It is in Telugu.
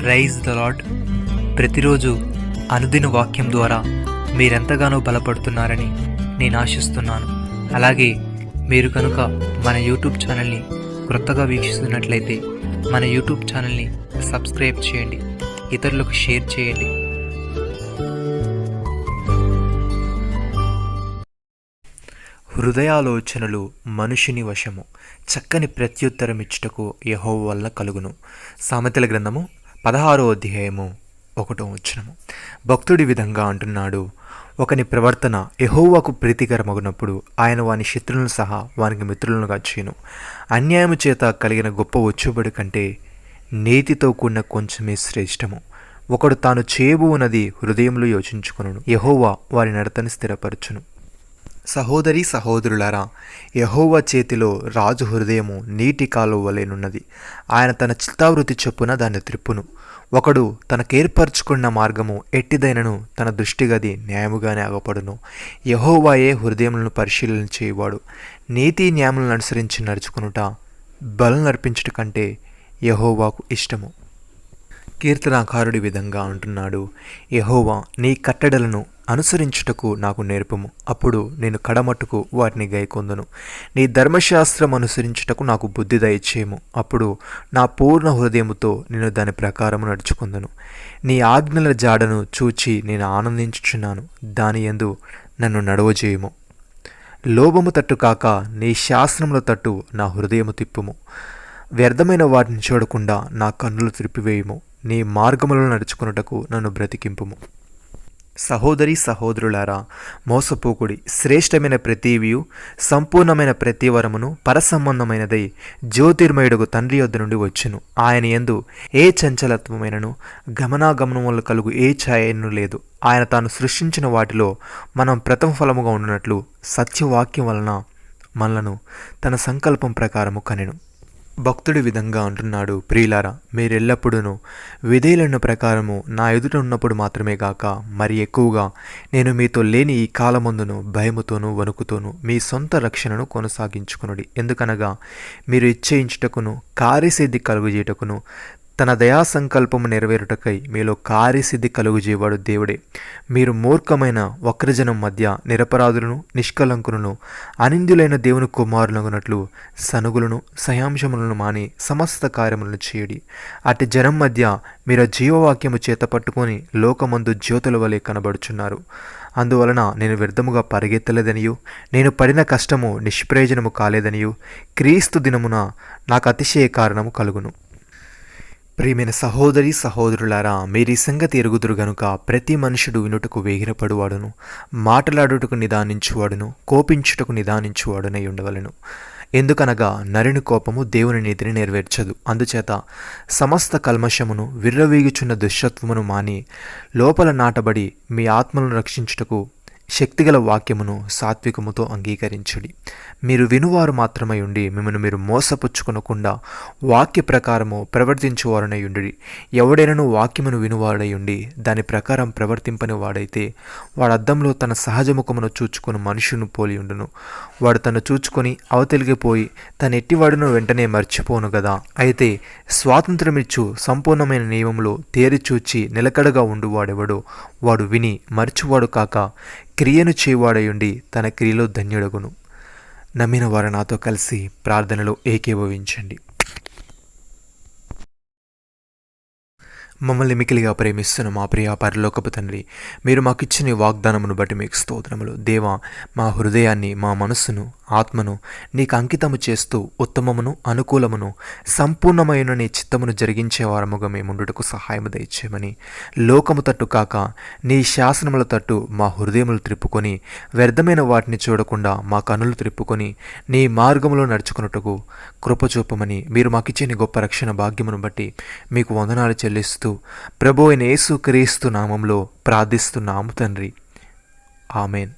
Praise the lord. ప్రతిరోజు అనుదిన వాక్యం ద్వారా మీరెంతగానో బలపడుతున్నారని నేను ఆశిస్తున్నాను. అలాగే మీరు కనుక మన యూట్యూబ్ ఛానల్ని క్రొత్తగా వీక్షిస్తున్నట్లయితే మన యూట్యూబ్ ఛానల్ని సబ్స్క్రైబ్ చేయండి, ఇతరులకు షేర్ చేయండి. హృదయాలోచనలు మనుషుని వశము, చక్కని ప్రత్యుత్తరం ఇచ్చుటకు యెహోవా వల్ల కలుగును. సామెతల గ్రంథము 16వ అధ్యాయము 1వ వచనము. భక్తుడి విధంగా అంటున్నాడు, ఒకని ప్రవర్తన యెహోవాకు ప్రీతికరమగునప్పుడు ఆయన వాని శత్రువులను సహా వానికి మిత్రులనుగా చేయును. అన్యాయము చేత కలిగిన గొప్ప వచ్చుబడి కంటే నీతితో కూడిన కొంచెమే శ్రేష్టము. ఒకడు తాను చేయబోనది హృదయంలో యోచించుకొనును, యెహోవా వారి నడతని స్థిరపరచును. సహోదరి సహోదరులారా, యెహోవా చేతిలో రాజు హృదయము నీటి కాలువ వలెనున్నది. ఆయన తన చిత్తావృత్తి చొప్పున దాన్ని త్రిప్పును. ఒకడు తనకేర్పరచుకున్న మార్గము ఎట్టిదైనను తన దృష్టిగది న్యాయముగానే అగపడును. యెహోవాయే హృదయములను పరిశీలన చేయువాడు. నీతి న్యాయములను అనుసరించి నడుచుకునుట బలం నర్పించుట కంటే యెహోవాకు ఇష్టము. కీర్తనాకారుడి విధంగా అంటున్నాడు, యెహోవా నీ కట్టడలను అనుసరించుటకు నాకు నేర్పము, అప్పుడు నేను కడమట్టుకు వాటిని గైకొందును. నీ ధర్మశాస్త్రం అనుసరించుటకు నాకు బుద్ధి దయచేయము, అప్పుడు నా పూర్ణ హృదయముతో నేను దాని ప్రకారము నడుచుకుందును. నీ ఆజ్ఞల జాడను చూచి నేను ఆనందించుచున్నాను, దాని యందు నన్ను నడవజేయము. లోభము తట్టు కాక నీ శాస్త్రముల తట్టు నా హృదయము తిప్పుము. వ్యర్థమైన వాటిని చూడకుండా నా కన్నులు త్రిప్పివేయుము. నీ మార్గములను నడుచుకున్నటకు నన్ను బ్రతికింపుము. సహోదరి సహోదరులారా, మోసపోకుడి. శ్రేష్టమైన ప్రతివియు సంపూర్ణమైన ప్రతి వరమును పరసంబంధమైనదై జ్యోతిర్మయుడుగు తండ్రి యొద్ద నుండి వచ్చును. ఆయన యందు ఏ చంచలత్వమైనను గమనాగమనములు కలుగు ఏ ఛాయను లేదు. ఆయన తాను సృష్టించిన వాటిలో మనం ప్రథమ ఫలముగా ఉన్నట్లు సత్యవాక్యం వలన మనలను తన సంకల్పం ప్రకారము కనెను. భక్తుడి విధంగా అంటున్నాడు, ప్రియులారా, మీరెల్లప్పుడూ విధేయులైన ప్రకారము నా ఎదుట ఉన్నప్పుడు మాత్రమే గాక మరి ఎక్కువగా నేను మీతో లేని ఈ కాలమందును భయముతోనూ వణుకుతోనూ మీ సొంత రక్షణను కొనసాగించుకునుడి. ఎందుకనగా మీరు ఇచ్చేయించుటకును కార్యసిద్ధి కలుగుజేయటకును తన దయా సంకల్పము నెరవేరుటకై మీలో కార్యసిద్ధి కలుగుజేవాడు దేవుడే. మీరు మూర్ఖమైన వక్రజనం మధ్య నిరపరాధులను నిష్కలంకులను అనింద్యులైన దేవుని కుమారులగునట్లు సనుగులను సయాంశములను మాని సమస్త కార్యములను చేయడి. అట్టి జనం మధ్య మీరు జీవవాక్యము చేత పట్టుకొని లోకమందు జ్యోతుల వలె కనబడుచున్నారు. అందువలన నేను వ్యర్థముగా పరిగెత్తలేదనియు నేను పడిన కష్టము నిష్ప్రయోజనము కాలేదనియు క్రీస్తు దినమున నాకు అతిశయ కారణము కలుగును. ప్రియమైన సహోదరి సహోదరులారా, మీరీ సంగతి ఎరుగుదురు గనుక ప్రతి మనుషుడు వినుటకు వేగిరపడువాడును, మాటలాడుటకు నిదానించువాడును, కోపించుటకు నిదానించువాడునై ఉండవలెను. ఎందుకనగా నరుని కోపము దేవుని నీతిని నెరవేర్చదు. అందుచేత సమస్త కల్మషమును విర్రవీగుచున్న దుష్టత్వమును మాని లోపల నాటబడి మీ ఆత్మలను రక్షించుటకు శక్తిగల వాక్యమును సాత్వికముతో అంగీకరించుడి. మీరు వినువారు మాత్రమై ఉండి మిమ్మల్ని మీరు మోసపుచ్చుకొనకుండా వాక్య ప్రకారము ప్రవర్తించువారునై ఉండి. ఎవడైనను వాక్యమును వినువాడై ఉండి దాని ప్రకారం ప్రవర్తింపని వాడైతే వాడు అద్దంలో తన సహజముఖమును చూచుకొని మనుషును పోలి ఉండును. వాడు తను చూచుకొని అవతలిగిపోయి తన ఎట్టివాడును వెంటనే మర్చిపోను గదా. అయితే స్వాతంత్రమిచ్చు సంపూర్ణమైన నియమంలో తేరిచూచి నిలకడగా ఉండువాడెవడో వాడు విని మర్చువాడు కాక క్రియను చేవాడయుండి తన క్రియలో ధన్యుడగును. నమ్మిన వారు నాతో కలిసి ప్రార్థనలో ఏకీభవించండి. మమ్మల్ని మికిలిగా ప్రేమిస్తున్న మా ప్రియ పరలోకపు తండ్రి, మీరు మాకు ఇచ్చిన వాగ్దానమును బట్టి మీకు స్తోత్రములు. దేవా, మా హృదయాన్ని మా మనస్సును ఆత్మను నీకు అంకితము చేస్తూ ఉత్తమమును అనుకూలమును సంపూర్ణమైన నీ చిత్తమును జరిగించే వారముగా మేముండుటకు సహాయము దయచేయమని, లోకము తట్టు కాక నీ శాసనముల తట్టు మా హృదయములు త్రిప్పుకొని వ్యర్థమైన వాటిని చూడకుండా మా కన్నులు త్రిప్పుకొని నీ మార్గములో నడుచుకున్నట్టుకు కృపచూపమని మీరు మాకిచ్చిన గొప్ప రక్షణ భాగ్యమును బట్టి మీకు వందనాలు చెల్లిస్తూ ప్రభువైన యేసు క్రీస్తు నామములో ప్రార్థిస్తున్నాము తండ్రి. ఆమెన్.